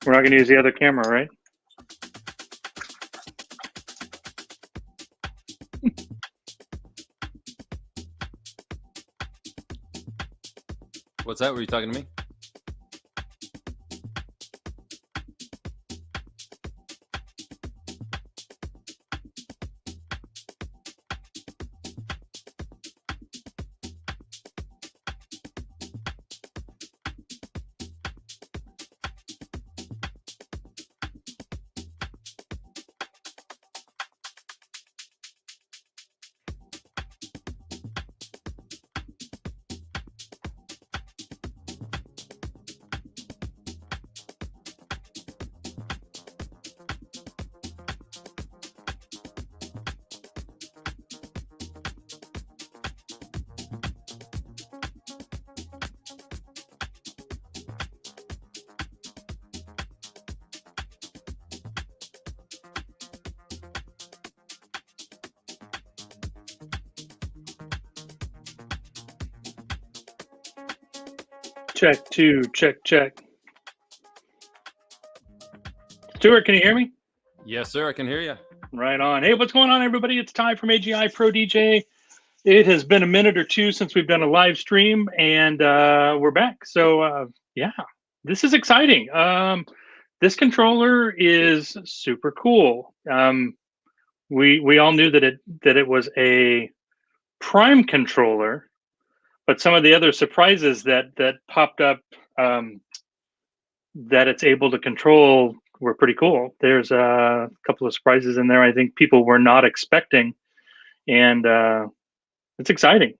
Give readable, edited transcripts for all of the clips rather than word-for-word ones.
We're not going to use the other camera, right? What's that? Were you talking to me? Check two, check. Stuart, can you hear me? Yes, sir. I can hear you. Right on. Hey, what's going on, everybody? It's Ty from AGI Pro DJ. It has been a minute or two since we've done a live stream, and we're back. So, yeah, this is exciting. This controller is super cool. We all knew that it was a Prime controller, but some of the other surprises that popped up that it's able to control were pretty cool. There's a couple of surprises in there I think people were not expecting, and it's exciting.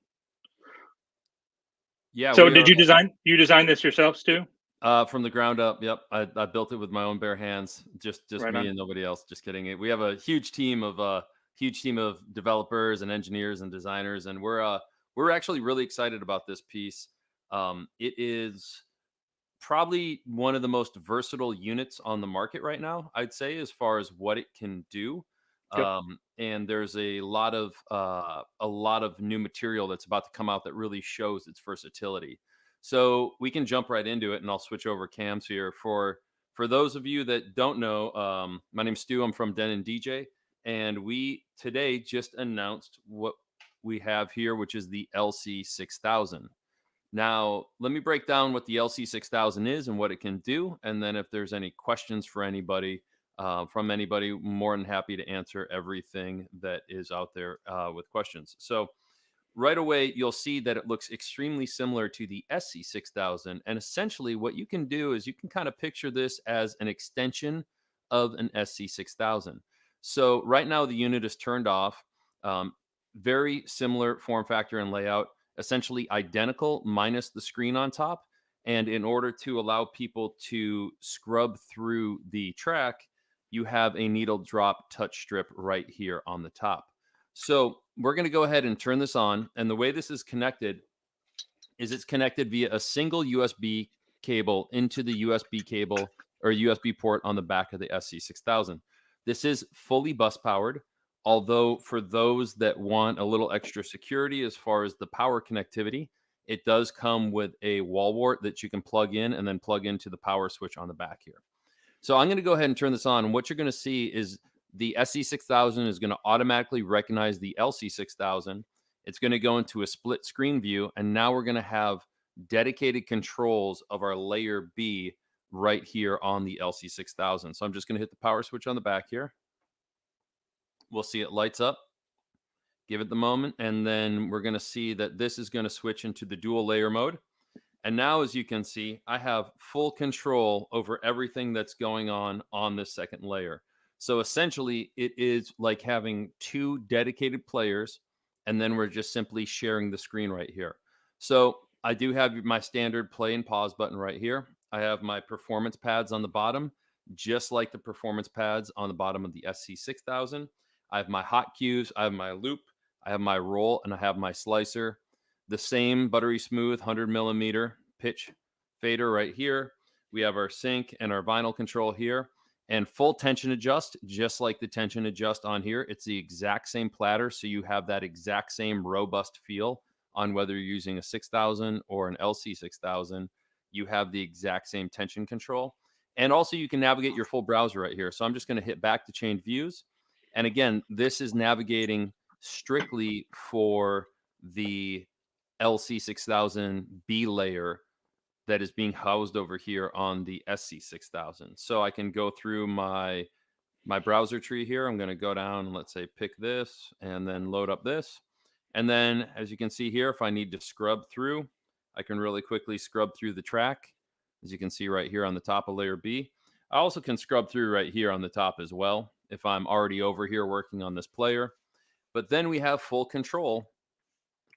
Yeah. So did you design this yourself, Stu? From the ground up. Yep. I built it with my own bare hands. Just Right me on. and nobody else. Just kidding. We have a huge team of developers and engineers and designers, and we're actually really excited about this piece. It is probably one of the most versatile units on the market right now, I'd say, as far as what it can do. Yep. And there's a lot of new material that's about to come out that really shows its versatility. So we can jump right into it, and I'll switch over cams here. For those of you that don't know, my name's Stu. I'm from Den and DJ, and we today just announced what we have here, which is the LC6000. Now, let me break down what the LC6000 is and what it can do. And then if there's any questions for anybody, from anybody, more than happy to answer everything that is out there with questions. So right away, you'll see that it looks extremely similar to the SC6000. And essentially what you can do is you can kind of picture this as an extension of an SC6000. So right now the unit is turned off. Very similar form factor and layout, essentially identical minus the screen on top. And in order to allow people to scrub through the track, you have a needle drop touch strip right here on the top. So we're going to go ahead and turn this on. And the way this is connected is it's connected via a single USB cable into the USB cable or USB port on the back of the SC6000. This is fully bus powered. Although for those that want a little extra security as far as the power connectivity, it does come with a wall wart that you can plug in and then plug into the power switch on the back here. So I'm going to go ahead and turn this on. And what you're going to see is the SC6000 is going to automatically recognize the LC6000. It's going to go into a split screen view. And now we're going to have dedicated controls of our layer B right here on the LC6000. So I'm just going to hit the power switch on the back here. We'll see it lights up. Give it the moment. And then we're going to see that this is going to switch into the dual layer mode. And now, as you can see, I have full control over everything that's going on this second layer. So essentially, it is like having two dedicated players, and then we're just simply sharing the screen right here. So I do have my standard play and pause button right here. I have my performance pads on the bottom, just like the performance pads on the bottom of the SC6000. I have my hot cues, I have my loop, I have my roll, and I have my slicer. The same buttery smooth 100 millimeter pitch fader right here. We have our sync and our vinyl control here, and full tension adjust, just like the tension adjust on here. It's the exact same platter, so you have that exact same robust feel on whether you're using a 6000 or an LC6000. You have the exact same tension control. And also you can navigate your full browser right here. So I'm just going to hit back to change views. And again, this is navigating strictly for the LC6000B layer that is being housed over here on the SC6000. So I can go through my browser tree here. I'm going to go down and let's say pick this and then load up this. And then as you can see here, if I need to scrub through, I can really quickly scrub through the track. As you can see right here on the top of layer B. I also can scrub through right here on the top as well if I'm already over here working on this player. But then we have full control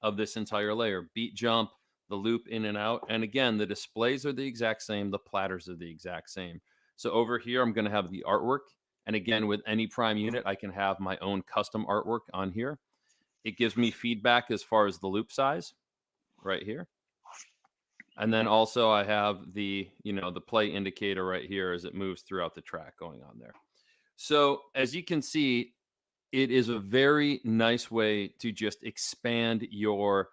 of this entire layer. Beat jump, the loop in and out. And again, the displays are the exact same. The platters are the exact same. So over here, I'm going to have the artwork. And again, with any prime unit, I can have my own custom artwork on here. It gives me feedback as far as the loop size right here. And then also I have the, the play indicator right here as it moves throughout the track going on there. So as you can see, it is a very nice way to just expand your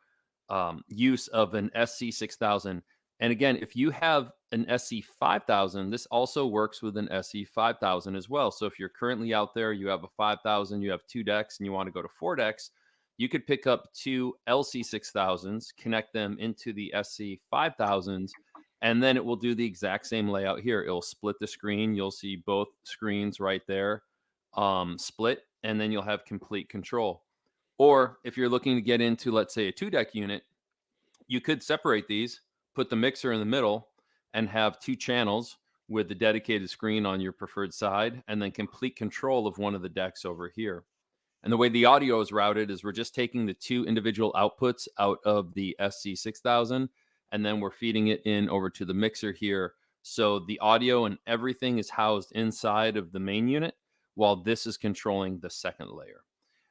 use of an SC6000. And again, if you have an SC5000, this also works with an SC5000 as well. So if you're currently out there, you have a 5000, you have 2 decks, and you want to go to 4 decks, you could pick up 2 LC6000s, connect them into the SC5000s, and then it will do the exact same layout here. It will split the screen. You'll see both screens right there split, and then you'll have complete control. Or if you're looking to get into, let's say, a 2-deck unit, you could separate these, put the mixer in the middle, and have 2 channels with the dedicated screen on your preferred side, and then complete control of one of the decks over here. And the way the audio is routed is we're just taking the 2 individual outputs out of the SC6000, and then we're feeding it in over to the mixer here. So the audio and everything is housed inside of the main unit, while this is controlling the second layer.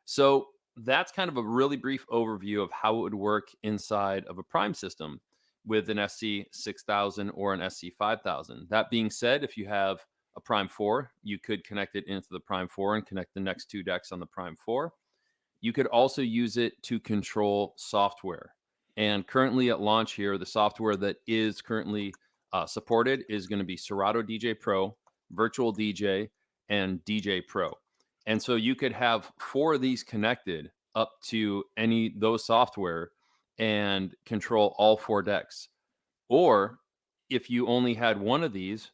So that's kind of a really brief overview of how it would work inside of a prime system with an SC6000 or an SC5000. That being said, if you have a Prime 4, you could connect it into the Prime 4 and connect the next 2 decks on the Prime 4. You could also use it to control software. And currently at launch here, the software that is currently supported is going to be Serato DJ Pro, Virtual DJ, and DJ Pro. And so you could have 4 of these connected up to those software and control all 4 decks. Or if you only had one of these,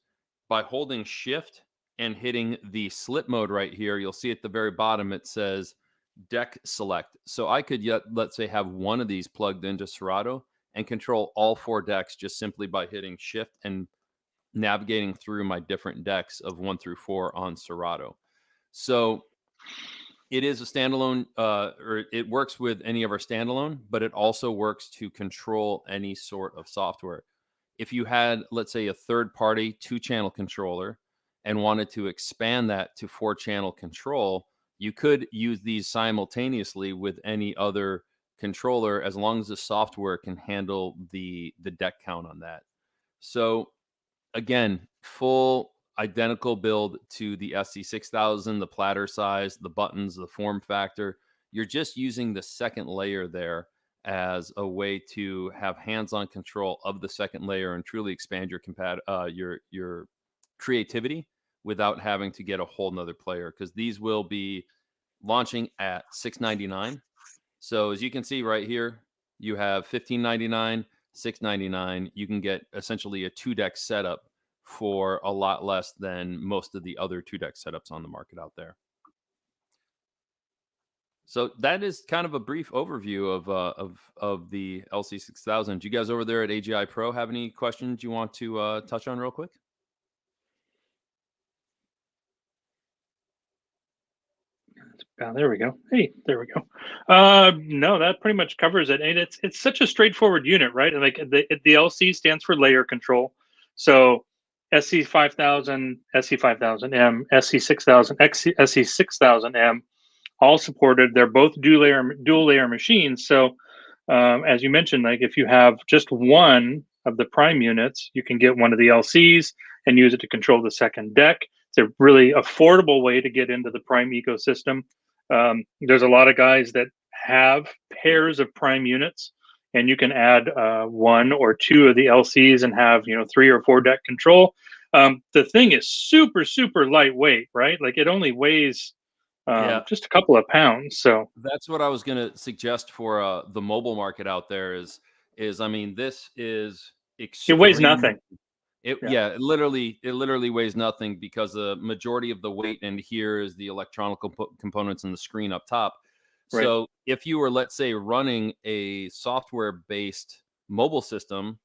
by holding shift and hitting the slip mode right here, you'll see at the very bottom it says deck select. So I could let's say have one of these plugged into Serato and control all 4 decks just simply by hitting shift and navigating through my different decks of 1 through 4 on Serato. So it is a standalone, or it works with any of our standalone, but it also works to control any sort of software. If you had, let's say, a third-party 2-channel controller and wanted to expand that to 4-channel control, you could use these simultaneously with any other controller as long as the software can handle the deck count on that. So again, full identical build to the SC6000, the platter size, the buttons, the form factor. You're just using the second layer there as a way to have hands-on control of the second layer and truly expand your creativity without having to get a whole nother player, because these will be launching at $699. So as you can see right here, you have $1599, $699. You can get essentially a 2-deck setup for a lot less than most of the other 2-deck setups on the market out there. So that is kind of a brief overview of the LC6000. Do you guys over there at AGI Pro have any questions you want to touch on real quick? There we go. Hey, there we go. No, that pretty much covers it. And it's such a straightforward unit, right? Like the LC stands for layer control. So SC5000, SC5000M, SC6000, SC6000M, all supported. They're both dual layer machines. So as you mentioned, like if you have just one of the prime units, you can get one of the LCs and use it to control the second deck. It's a really affordable way to get into the prime ecosystem. There's a lot of guys that have pairs of prime units, and you can add 1 or 2 of the LCs and have 3 or 4 deck control. The thing is super, super lightweight, right? Like it only weighs Yeah, just a couple of pounds. So that's what I was gonna suggest for the mobile market out there is I mean, this is it weighs extreme. nothing. It Yeah. yeah, it literally weighs nothing because the majority of the weight in here is the electronic components in the screen up top. Right. So if you were, let's say, running a software-based mobile system,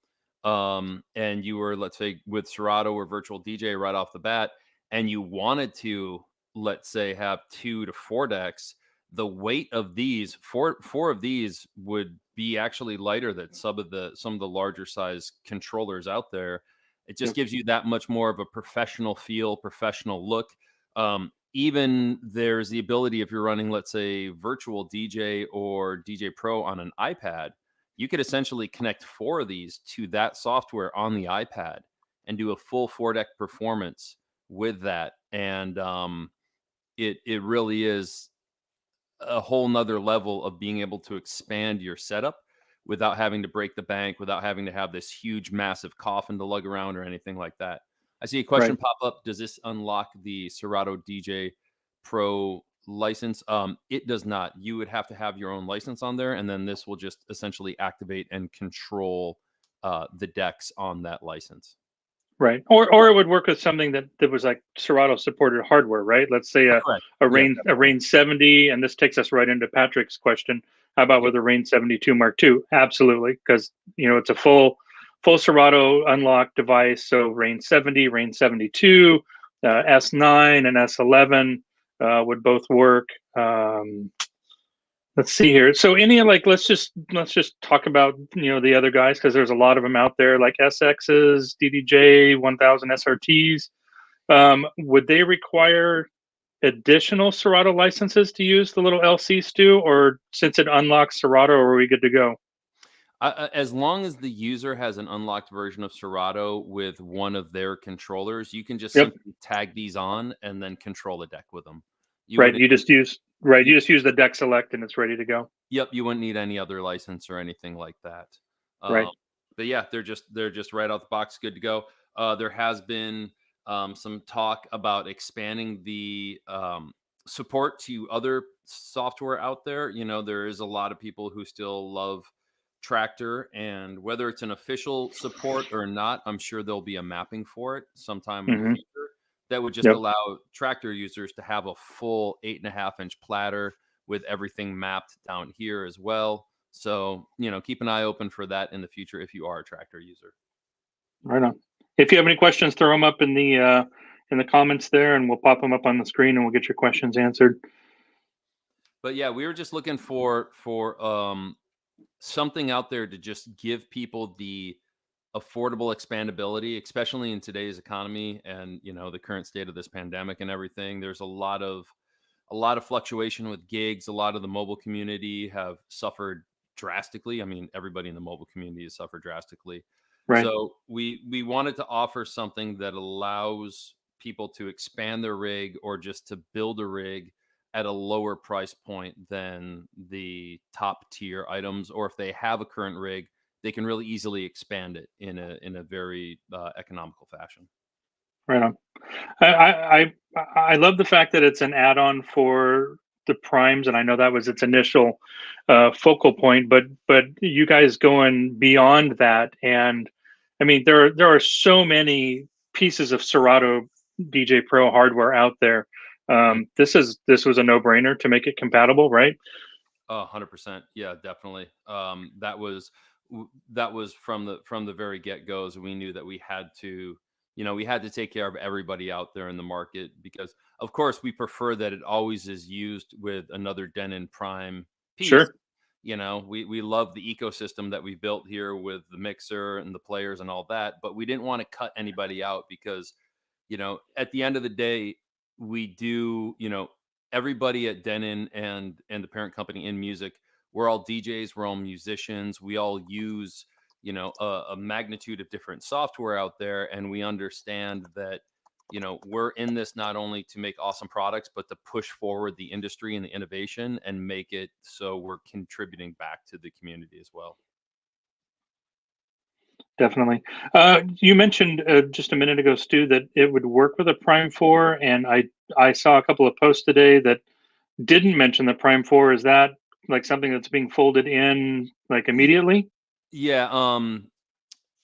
and you were, let's say, with Serato or Virtual DJ right off the bat, and you wanted to, let's say, have 2 to 4 decks, the weight of these four of these would be actually lighter than some of the larger size controllers out there. It just Yep. gives you that much more of a professional feel, professional look. Even there's the ability, if you're running, let's say, virtual DJ or DJ Pro on an iPad, you could essentially connect 4 of these to that software on the iPad and do a full 4 deck performance with that. And it really is a whole nother level of being able to expand your setup without having to break the bank, without having to have this huge, massive coffin to lug around or anything like that. I see a question Right. pop up. Does this unlock the Serato DJ Pro license? It does not. You would have to have your own license on there, and then this will just essentially activate and control the decks on that license. Right. Or it would work with something that was like Serato supported hardware, right? Let's say Correct. a Yeah, definitely. Rain 70, and this takes us right into Patrick's question. How about Yep. with a Rain 72 Mark II? Absolutely, because it's a full Serato unlocked device. So Rain 70, Rain 72, S9 and S11 would both work. Let's see here. So any like let's just talk about the other guys because there's a lot of them out there like SXs, DDJ 1000 SRTs. Would they require additional Serato licenses to use the little LC stew, or since it unlocks Serato, are we good to go? As long as the user has an unlocked version of Serato with one of their controllers, you can just Yep. simply tag these on and then control the deck with them. You Right. would, You you, just use the deck select and it's ready to go. yep, you wouldn't need any other license or anything like that. Right. Um, but yeah, they're just right out the box, good to go. There has been some talk about expanding the support to other software out there. There is a lot of people who still love Tractor, and whether it's an official support or not, I'm sure there'll be a mapping for it sometime in the Hmm. future that would just Yep. allow Tractor users to have a full 8.5-inch platter with everything mapped down here as well. So, keep an eye open for that in the future if you are a Tractor user. Right on. If you have any questions, throw them up in the comments there, and we'll pop them up on the screen, and we'll get your questions answered. But yeah, we were just looking for something out there to just give people the affordable expandability, especially in today's economy and the current state of this pandemic and everything. There's a lot of fluctuation with gigs. A lot of the mobile community have suffered drastically. I mean, everybody in the mobile community has suffered drastically. Right. So we wanted to offer something that allows people to expand their rig or just to build a rig at a lower price point than the top tier items, or if they have a current rig, they can really easily expand it in a very economical fashion. Right on. I love the fact that it's an add-on for the primes, and I know that was its initial focal point, but you guys going beyond that, and I mean there are so many pieces of Serato DJ Pro hardware out there. This was a no-brainer to make it compatible, right? 100%. Yeah, definitely. That was from the very get goes. We knew that we had to take care of everybody out there in the market because, of course, we prefer that it always is used with another Denon Prime piece. Sure. We love the ecosystem that we built here with the mixer and the players and all that, but we didn't want to cut anybody out because at the end of the day, we do, everybody at Denon and the parent company in music, we're all DJs, we're all musicians, we all use, a magnitude of different software out there, and we understand that we're in this not only to make awesome products, but to push forward the industry and the innovation and make it so we're contributing back to the community as well. definitely. You mentioned just a minute ago, Stu, that it would work with a Prime 4, and I saw a couple of posts today that didn't mention the Prime 4. Is that like something that's being folded in like Ye- immediately? Yeah,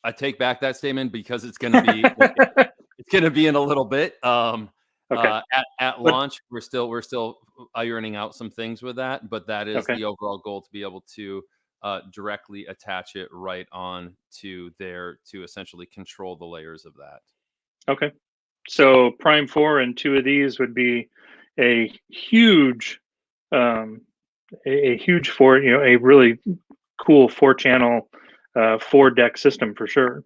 I take back that statement because it's gonna be in a little bit. Okay, At but launch, we're still ironing out some things with that, but that is okay, the overall goal, to be able to directly attach it right on to there to essentially control the layers of that. okay. So Prime 4 and two of these would be a huge, um, a huge four, a really cool four-channel, four-deck system for sure.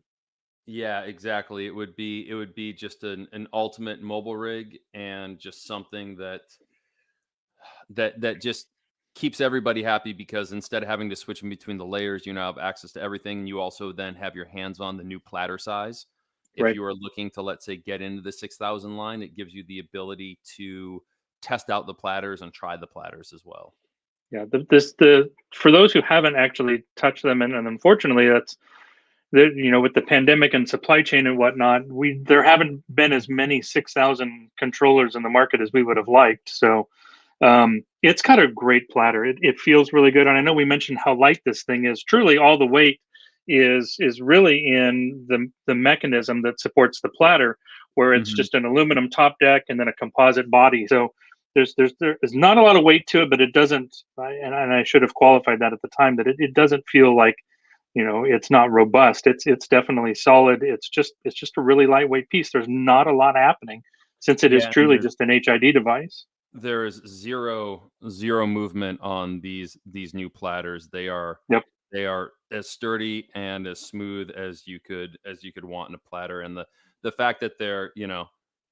Yeah, exactly. It would be just an ultimate mobile rig, and just something that just keeps everybody happy, because instead of having to switch in between the layers, you now have access to everything. And you also then have your hands on the new platter size. If Right. you are looking to, let's say, get into the 6,000 line, it gives you the ability to test out the platters and try the platters as well. Yeah. The for those who haven't actually touched them, and unfortunately, that's with the pandemic and supply chain and whatnot, we there haven't been as many 6,000 controllers in the market as we would have liked. So it's got a great platter. It feels really good, and I know we mentioned how light this thing is. Truly, all the weight is really in the mechanism that supports the platter, where it's Hmm. just an aluminum top deck and then a composite body. So there is not a lot of weight to it, but it doesn't. And I should have qualified that at the time, that it doesn't feel like, it's not robust. It's definitely solid. It's just a really lightweight piece. There's not a lot happening, since it is Yeah, and truly just an HID device. there is zero movement on these new platters. Yep. They are as sturdy and as smooth as you could want in a platter. And the fact that they're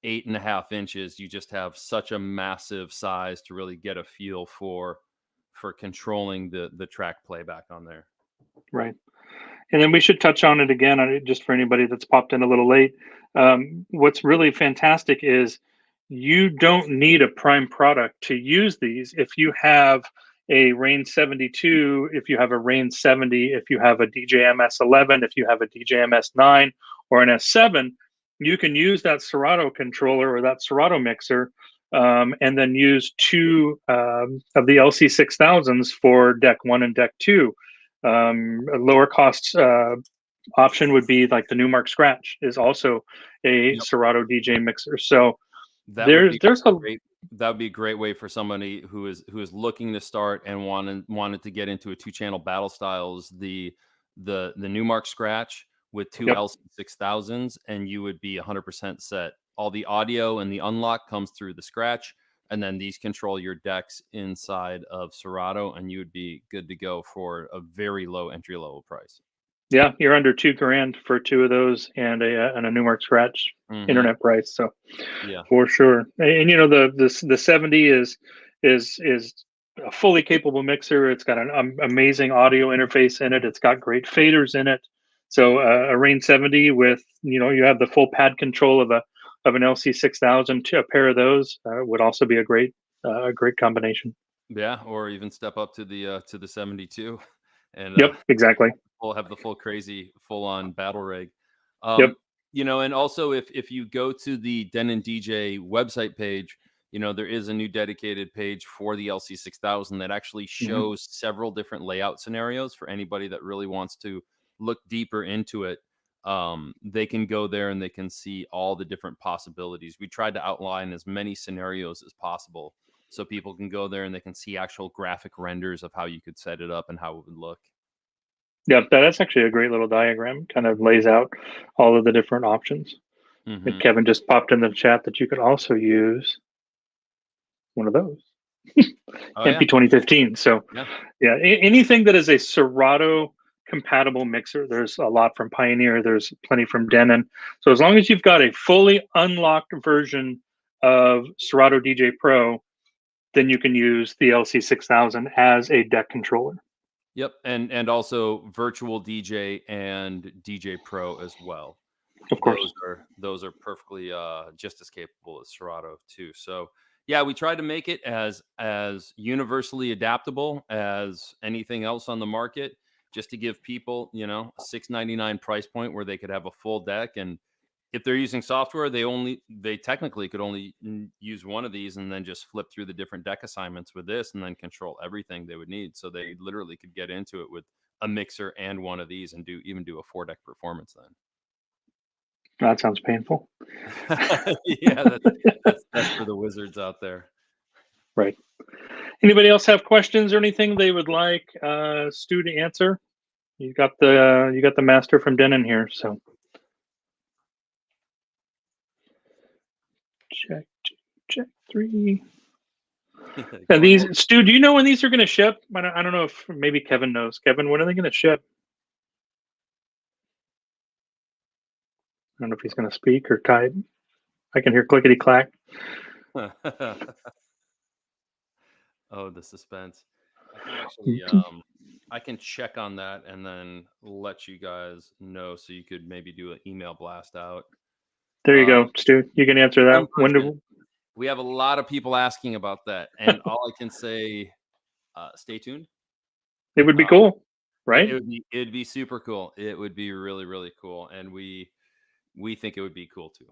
8.5 inches, you just have such a massive size to really get a feel for controlling the track playback on there. Right. And then we should touch on it again, just for anybody that's popped in a little late. What's really fantastic is you don't need a prime product to use these. If you have a Rain 72, if you have a Rain 70, if you have a DJM S11, if you have a DJM S9 or an S7, you can use that Serato controller or that Serato mixer, and then use two of the LC6000s for deck one and deck two. A lower cost option would be like the Newmark Scratch is also a Yep. Serato DJ mixer. So That would there's be there's a great. That would be a great way for somebody who is looking to start and wanted to get into a two-channel battle styles. The Newmark Scratch with two yep, LC6000s, and you would be 100% set. All the audio and the unlock comes through the Scratch, and then these control your decks inside of Serato, and you would be good to go for a very low entry level price. yeah, you're under 2 grand for two of those and a Newmark Scratch Hmm. internet price. So Yeah. for sure, and the 70 is a fully capable mixer. It's got an amazing audio interface in it. It's got great faders in it. So a Rain 70 with, you have the full pad control of an LC 6000. To a pair of those would also be a great combination. Yeah, or even step up to the 72 and Yep, exactly. we'll have the full crazy full on battle rig. Yep. Um, and also, if you go to the Den and DJ website page, there is a new dedicated page for the LC6000 that actually Hmm. shows several different layout scenarios for anybody that really wants to look deeper into it. They can go there and they can see all the different possibilities. We tried to outline as many scenarios as possible so people can go there and they can see actual graphic renders of how you could set it up and how it would look. Yep, that's actually a great little diagram. Kind of lays out all of the different options. And Hmm. Kevin just popped in the chat that you could also use one of those. Oh yeah, MP 2015. So yeah. yeah, anything that is a Serato compatible mixer. There's a lot from Pioneer. There's plenty from Denon. So as long as you've got a fully unlocked version of Serato DJ Pro, then you can use the LC6000 as a deck controller. Yep, and also virtual DJ and DJ Pro as well. Of course. Those are perfectly just as capable as Serato too. So yeah, we tried to make it as universally adaptable as anything else on the market, just to give people, a $6.99 price point where they could have a full deck. And if they're using software, they technically could only use one of these and then just flip through the different deck assignments with this and then control everything they would need. So they literally could get into it with a mixer and one of these and do a 4-deck performance then. That sounds painful. Yeah, that's for the wizards out there. Right. Anybody else have questions or anything they would like Stu to answer? You got the master from Denon here, so check 3. And these, Stu, do you know when these are going to ship? I don't know if maybe Kevin knows. Kevin, when are they going to ship? I don't know if he's going to speak or type. I can hear clickety clack. Oh, the suspense. I can actually I can check on that and then let you guys know, so you could maybe do an email blast out. There you go, Stu. You can answer that. We have a lot of people asking about that, and all I can say, stay tuned. It would be cool, right? It'd be super cool. It would be really, really cool, and we think it would be cool too.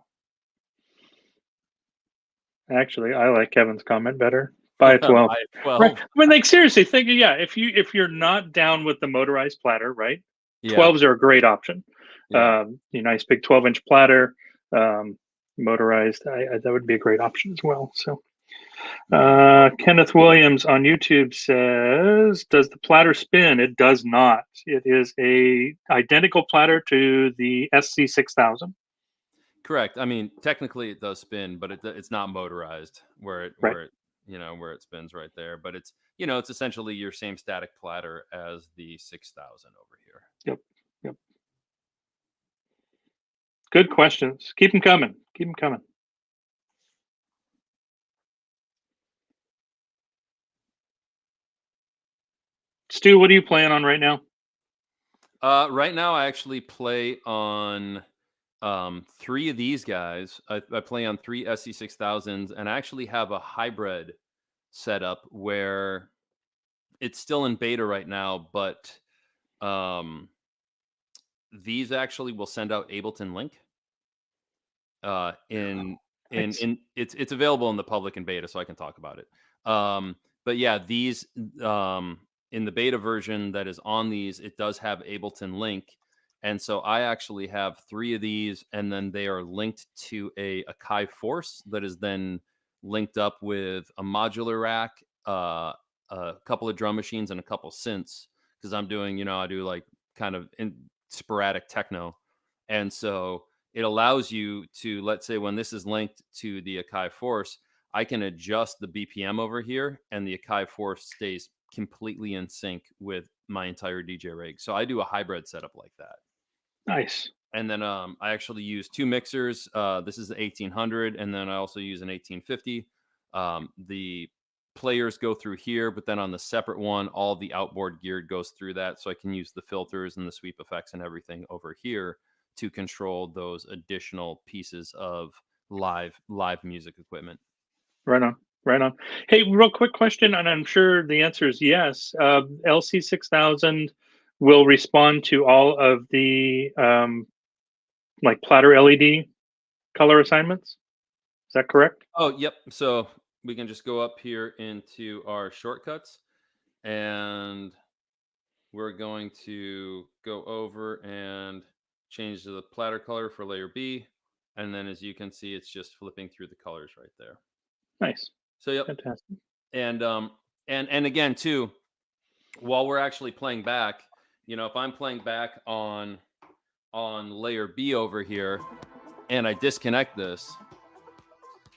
Actually, I like Kevin's comment better. Buy a 12. Buy a 12. Right. I mean, like, seriously, think, if you're not down with the motorized platter, right? Yeah. 12s are a great option. Yeah. Nice big 12-inch platter, motorized. That would be a great option as well. So, Kenneth Williams on YouTube says, "Does the platter spin?" It does not. It is a identical platter to the SC6000. Correct. I mean, technically it does spin, but it's not motorized where it spins right there. But it's it's essentially your same static platter as the 6000 over here. Yep. Good questions. Keep them coming. Stu, what are you playing on right now? Right now, I actually play on 3 of these guys. I play on 3 SC6000s, and I actually have a hybrid setup where it's still in beta right now, but these actually will send out Ableton Link. It's available in the public and beta, so I can talk about it. But yeah, these in the beta version that is on these, it does have Ableton Link. And so I actually have 3 of these, and then they are linked to a Akai Force that is then linked up with a modular rack, a couple of drum machines, and a couple synths, because I'm doing, I do like kind of sporadic techno. And so it allows you to, let's say when this is linked to the Akai Force, I can adjust the BPM over here, and the Akai Force stays completely in sync with my entire DJ rig. So I do a hybrid setup like that. Nice. And then I actually use 2 mixers. This is the 1800, and then I also use an 1850. The players go through here, but then on the separate one, all the outboard gear goes through that. So I can use the filters and the sweep effects and everything over here to control those additional pieces of live music equipment. Right on. Hey, real quick question, and I'm sure the answer is yes. LC6000 will respond to all of the like platter LED color assignments. Is that correct? Oh, yep. So we can just go up here into our shortcuts, and we're going to go over and change the platter color for layer B. And then as you can see, it's just flipping through the colors right there. Nice. So, yep. Fantastic. And again, too, while we're actually playing back, if I'm playing back on layer B over here and I disconnect this,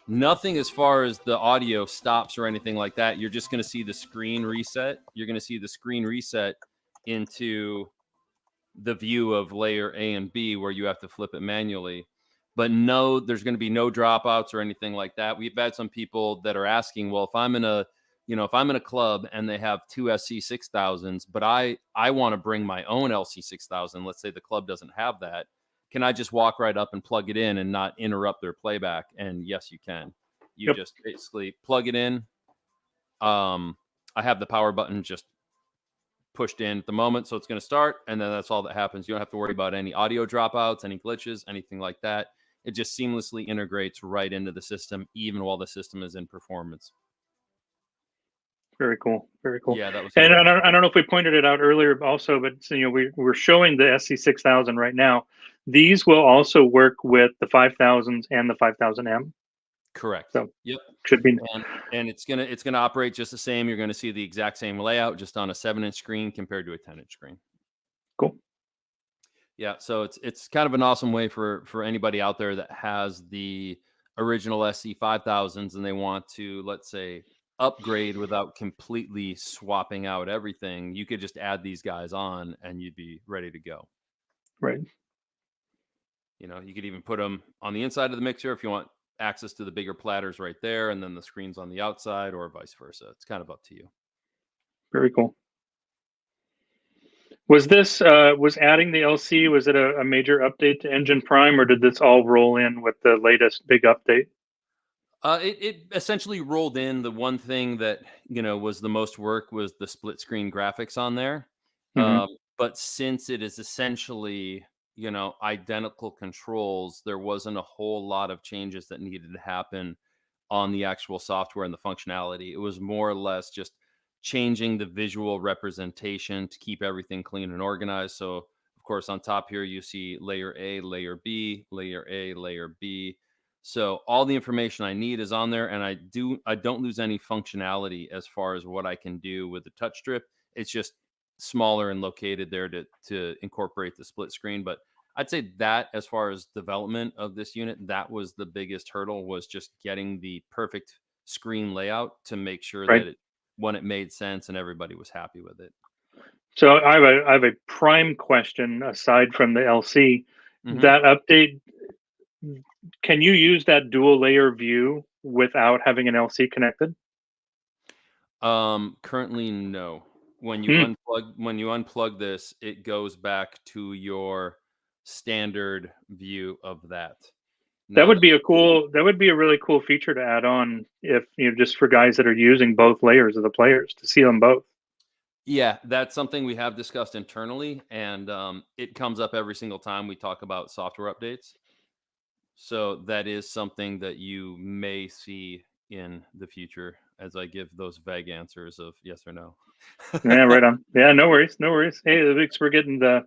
nothing as far as the audio stops or anything like that. You're just going to see the screen reset. You're going to see the screen reset into the view of layer A and B where you have to flip it manually. But no, there's going to be no dropouts or anything like that. We've had some people that are asking, well, if I'm in a club and they have 2 SC6000s, but I want to bring my own LC6000, let's say the club doesn't have that, can I just walk right up and plug it in and not interrupt their playback? And yes, you can. You just basically plug it in. I have the power button just pushed in at the moment. So it's going to start, and then that's all that happens. You don't have to worry about any audio dropouts, any glitches, anything like that. It just seamlessly integrates right into the system, even while the system is in performance. Very cool. Very cool. Yeah, that was And a I don't know if we pointed it out earlier also, but we're showing the SC6000 right now. These will also work with the 5000s and the 5000M. correct. So Yep. should be And it's gonna operate just the same. You're gonna see the exact same layout, just on a 7-inch screen compared to a 10-inch screen. cool. Yeah, so it's kind of an awesome way for anybody out there that has the original SC5000s and they want to, let's say, upgrade without completely swapping out everything. You could just add these guys on and you'd be ready to go. Right. You could even put them on the inside of the mixer if you want access to the bigger platters right there, and then the screens on the outside, or vice versa. It's kind of up to you. Very cool. Was this was adding the LC? Was it a major update to Engine Prime, or did this all roll in with the latest big update? It essentially rolled in. The one thing that was the most work was the split screen graphics on there. Mm-hmm. But since it is essentially identical controls, there wasn't a whole lot of changes that needed to happen on the actual software and the functionality. It was more or less just changing the visual representation to keep everything clean and organized. So of course on top here you see layer A, layer B, layer A, layer B. So all the information I need is on there, and I don't lose any functionality as far as what I can do with the touch strip. It's just smaller and located there to incorporate the split screen. But I'd say that as far as development of this unit, that was the biggest hurdle, was just getting the perfect screen layout to make sure Right. that when it made sense and everybody was happy with it. So I have a prime question aside from the LC. Hmm. That update, can you use that dual layer view without having an LC connected? Currently, no. When you Hmm. unplug this, it goes back to your standard view of that. That Now, would be that would be a really cool feature to add on if just for guys that are using both layers of the players to see them both. yeah, that's something we have discussed internally, and it comes up every single time we talk about software updates. So that is something that you may see in the future as I give those vague answers of yes or no. Yeah, right on. Yeah, no worries, no worries. Hey, at least we're getting the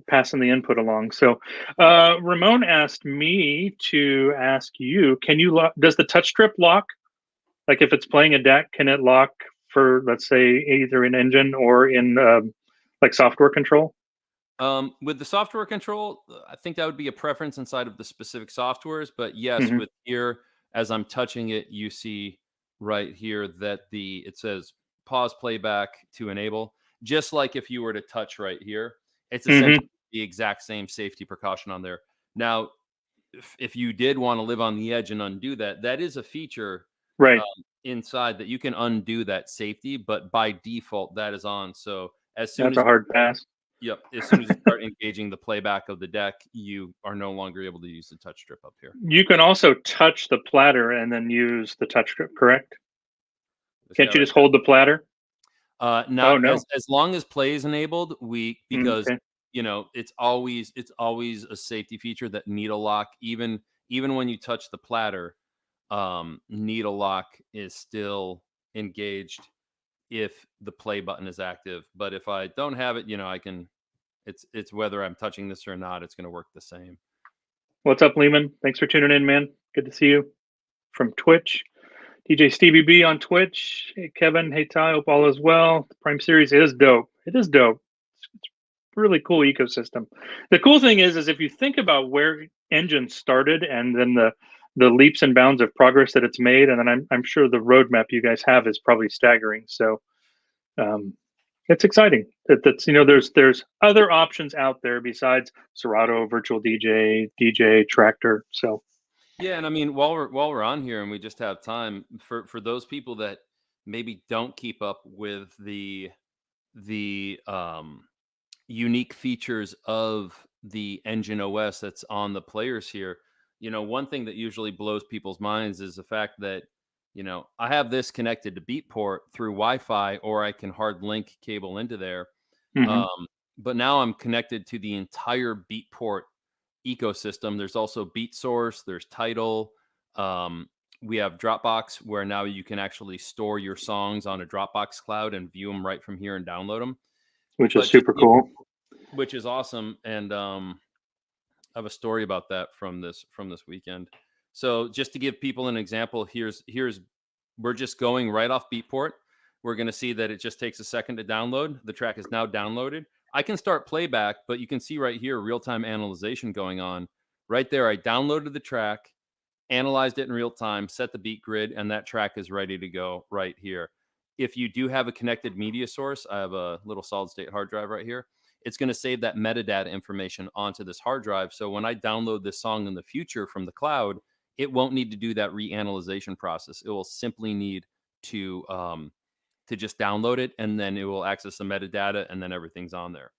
passing the input along. So, Ramon asked me to ask you: Can you lock? Does the touch strip lock? Like, if it's playing a deck, can it lock for, let's say, either in engine or in like software control? With the software control, I think that would be a preference inside of the specific softwares. But yes, Hmm. with here, as I'm touching it, you see right here that it says pause playback to enable. Just like if you were to touch right here, it's essentially Hmm. the exact same safety precaution on there. Now, if you did want to live on the edge and undo that, that is a feature um, Right. inside that you can undo that safety, but by default that is on. So as soon That's as a hard pass. yep, as soon as you start engaging the playback of the deck, you are no longer able to use the touch strip up here. You can also touch the platter and then use the touch strip, correct? This guy Can't you right just there. hold the platter? Oh Not no. as long as play is enabled, because Okay. it's always a safety feature that needle lock, even when you touch the platter, needle lock is still engaged if the play button is active. But if I don't have it, I can. It's whether I'm touching this or not, it's going to work the same. What's up, Lehman? Thanks for tuning in, man. Good to see you from Twitch. DJ Stevie B on Twitch. Hey, Kevin. Hey, Ty. Hope all is well. The Prime Series is dope. It is dope. It's really cool ecosystem. The cool thing is if you think about where Engine started and then the leaps and bounds of progress that it's made, and then I'm sure the roadmap you guys have is probably staggering. So um, it's exciting that's there's other options out there besides Serato, Virtual DJ, Tractor. So Yeah, and I mean, while we're on here and we just have time for those people that maybe don't keep up with the unique features of the engine OS that's on the players here. One thing that usually blows people's minds is the fact that I have this connected to Beatport through Wi-Fi, or I can hard link cable into there. But now I'm connected to the entire Beatport ecosystem. There's also Beat Source, there's Tidal. We have Dropbox, where now you can actually store your songs on a Dropbox cloud and view them right from here and download them. Which is But just super cool. which is awesome. And I have a story about that from this weekend. So just to give people an example, here's we're just going right off Beatport. We're going to see that it just takes a second to download. The track is now downloaded. I can start playback, but you can see right here real-time analyzation going on. Right there, I downloaded the track, analyzed it in real time, set the beat grid, and that track is ready to go right here. If you do have a connected media source, I have a little solid state hard drive right here. It's going to save that metadata information onto this hard drive. So when I download this song in the future from the cloud, it won't need to do that reanalyzation process. It will simply need to just download it, and then it will access the metadata, and then everyth's on there.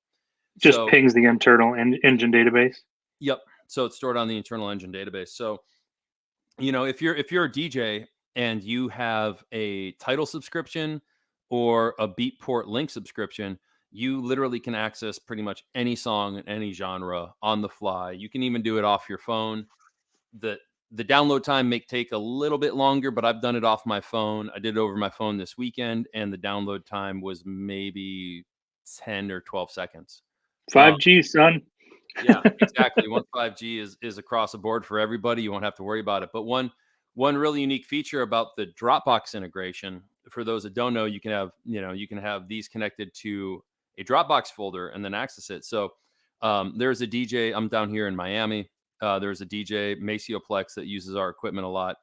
Just pings the internal engine database. Yep. So it's stored on the internal engine database. So, if you're a DJ and you have a Tidal subscription or a Beatport link subscription, you literally can access pretty much any song in any genre on the fly. You can even do it off your phone. The download time may take a little bit longer, but I've done it off my phone. I did it over my phone this weekend, and the download time was maybe 10 or 12 seconds. 5G, son. Yeah, exactly. Once 5G is across the board for everybody, you won't have to worry about it. But one really unique feature about the Dropbox integration, for those that don't know, you can have these connected to a Dropbox folder and then access it. So there's a DJ. I'm down here in Miami. There's a DJ, Macioplex, that uses our equipment a lot,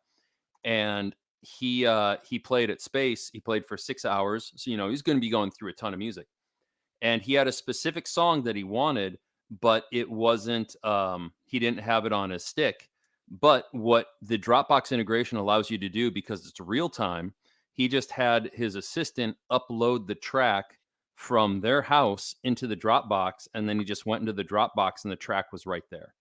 and he played at Space. He played for 6 hours, so he's going to be going through a ton of music. And he had a specific song that he wanted, but it wasn't. He didn't have it on his stick. But what the Dropbox integration allows you to do, because it's real time, he just had his assistant upload the track from their house into the Dropbox, and then he just went into the Dropbox, and the track was right there.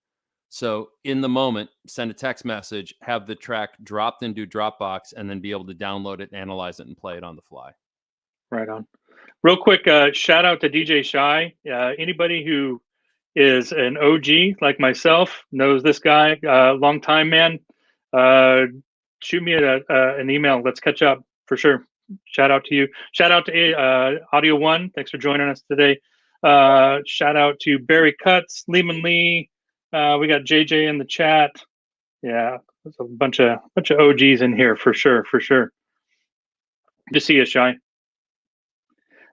So in the moment, send a text message, have the track dropped into Dropbox, and then be able to download it, analyze it, and play it on the fly. Right on. Real quick, shout out to DJ Shy. Anybody who is an OG like myself knows this guy, long time man. Shoot me an email. Let's catch up for sure. Shout out to you. Shout out to Audio One. Thanks for joining us today. Shout out to Barry Cutts, Lehman Lee. We got JJ in the chat. Yeah, there's a bunch of OGs in here for sure. Good to see you, Shy.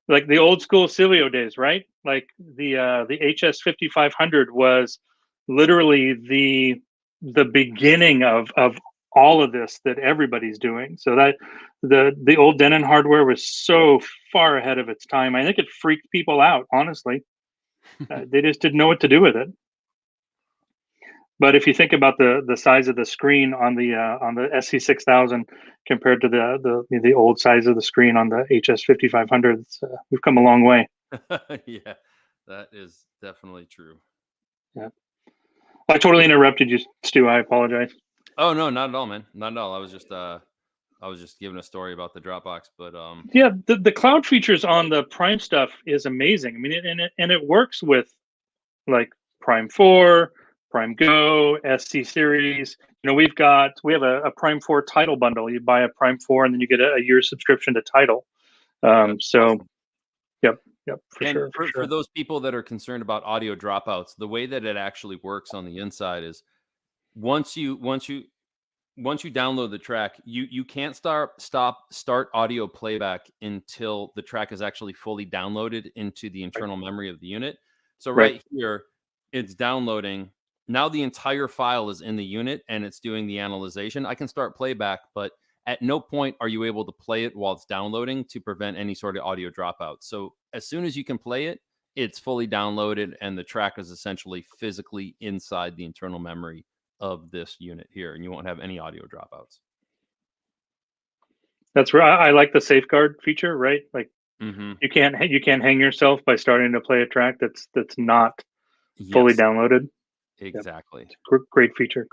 Like the old school Silvio days, right? Like the HS 5500 was literally the beginning of all of this that everybody's doing. So that the old Denon hardware was so far ahead of its time. I think it freaked people out, honestly. They just didn't know what to do with it. But if you think about the size of the screen on the SC6000 compared to the old size of the screen on the HS 5500, we've come a long way. Yeah, that is definitely true. Yeah, I totally interrupted you, Stu. I apologize. Oh no, not at all, man. Not at all. I was just giving a story about the Dropbox, but yeah, the cloud features on the Prime stuff is amazing. I mean, and it works with like Prime 4. Prime Go, SC series. We have a Prime 4 Tidal bundle. You buy a Prime 4 and then you get a year subscription to Tidal. So, awesome. Yep, for sure. For those people that are concerned about audio dropouts, the way that it actually works on the inside is once you download the track, you can't start audio playback until the track is actually fully downloaded into the internal memory of the unit. So right here, it's downloading. Now the entire file is in the unit and it's doing the analyzation. I can start playback, but at no point are you able to play it while it's downloading to prevent any sort of audio dropout. So as soon as you can play it, it's fully downloaded and the track is essentially physically inside the internal memory of this unit here, and you won't have any audio dropouts. That's where I like the safeguard feature, right? Like you can't hang yourself by starting to play a track that's not fully downloaded. Exactly. Yep. Great feature.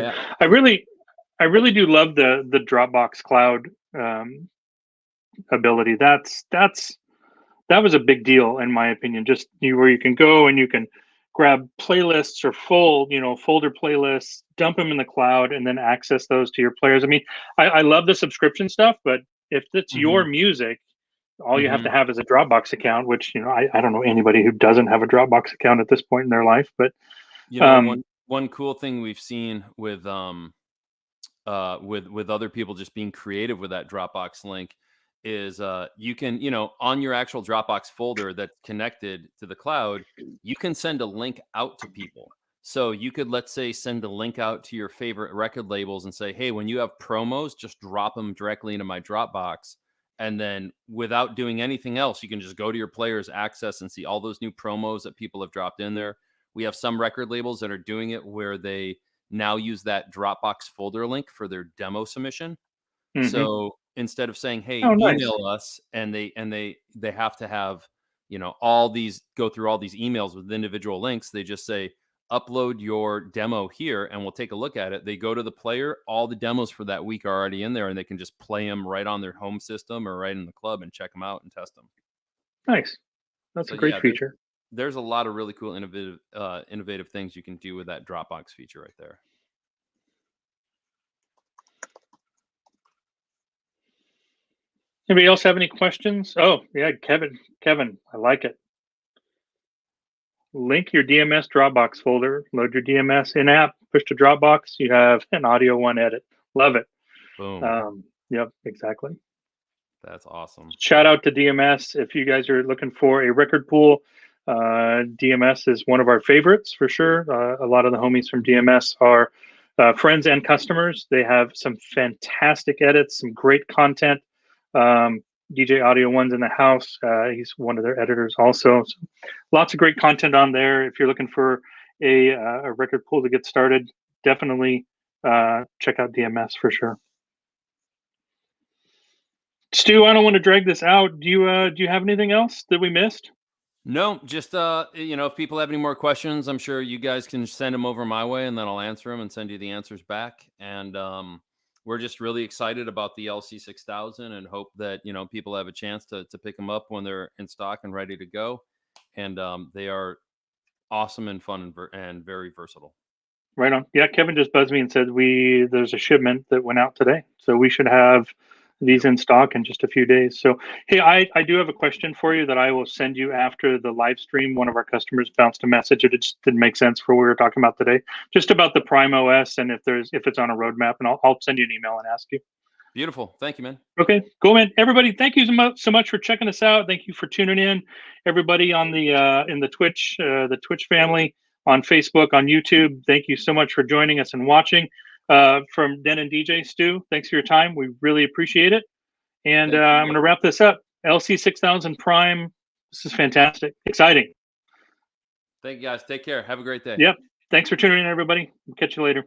Yeah. I really do love the Dropbox cloud ability. That's that was a big deal in my opinion. Just where you can go and you can grab playlists or full, folder playlists, dump them in the cloud, and then access those to your players. I mean, I love the subscription stuff, but if it's your Hmm. music, all you have to Hmm. have is a Dropbox account, which I don't know anybody who doesn't have a Dropbox account at this point in their life. But You know, um, one cool thing we've seen with other people just being creative with that Dropbox link is you can, on your actual Dropbox folder that's connected to the cloud, you can send a link out to people. So you could, let's say, send a link out to your favorite record labels and say, hey, when you have promos, just drop them directly into my Dropbox. And then without doing anything else, you can just go to your players access and see all those new promos that people have dropped in there. We have some record labels that are doing it where they now use that Dropbox folder link for their demo submission. mhm. So instead of saying, "Hey, Oh, nice. email us," and they have to have, all these go through all these emails with individual links, they just say, "Upload your demo here and we'll take a look at it." They go to the player, all the demos for that week are already in there and they can just play them right on their home system or right in the club and check them out and test them. Nice. That's So a great yeah, feature. there's a lot of really cool innovative things you can do with that Dropbox feature right there. Anybody else have any questions? Oh, yeah, Kevin, I like it. Link your DMS Dropbox folder, load your DMS in app, push to Dropbox. You have an audio one edit. Love it. Boom. Yep, exactly. That's awesome. Shout out to DMS. If you guys are looking for a record pool, DMS is one of our favorites for sure. A lot of the homies from DMS are friends and customers. They have some fantastic edits, some great content. DJ Audio One's in the house. He's one of their editors also. So lots of great content on there. If you're looking for a record pool to get started, definitely check out DMS for sure. Stu, I don't want to drag this out. Do you have anything else that we missed? No, just if people have any more questions, I'm sure you guys can send them over my way, and then I'll answer them and send you the answers back. And we're just really excited about the LC6000, and hope that people have a chance to pick them up when they're in stock and ready to go. And they are awesome and fun and very versatile. Right on. Yeah, Kevin just buzzed me and said there's a shipment that went out today, so we should have these in Beautiful. stock in just a few days. So, hey, I do have a question for you that I will send you after the live stream. One of our customers bounced a message. It just didn't make sense for what we were talking about today, just about the Prime OS and if it's on a roadmap, and I'll send you an email and ask you. Beautiful. Thank you, man. Okay, cool, man. Everybody, thank you so much for checking us out. Thank you for tuning in. Everybody on the in the Twitch family, on Facebook, on YouTube. Thank you so much for joining us and watching. From Den and DJ Stu, thanks for your time. We really appreciate it. And Thank I'm you. going to wrap this up. LC6000 Prime. This is fantastic, exciting. Thank you, guys. Take care. Have a great day. Yep. Thanks for tuning in, everybody. We'll catch you later.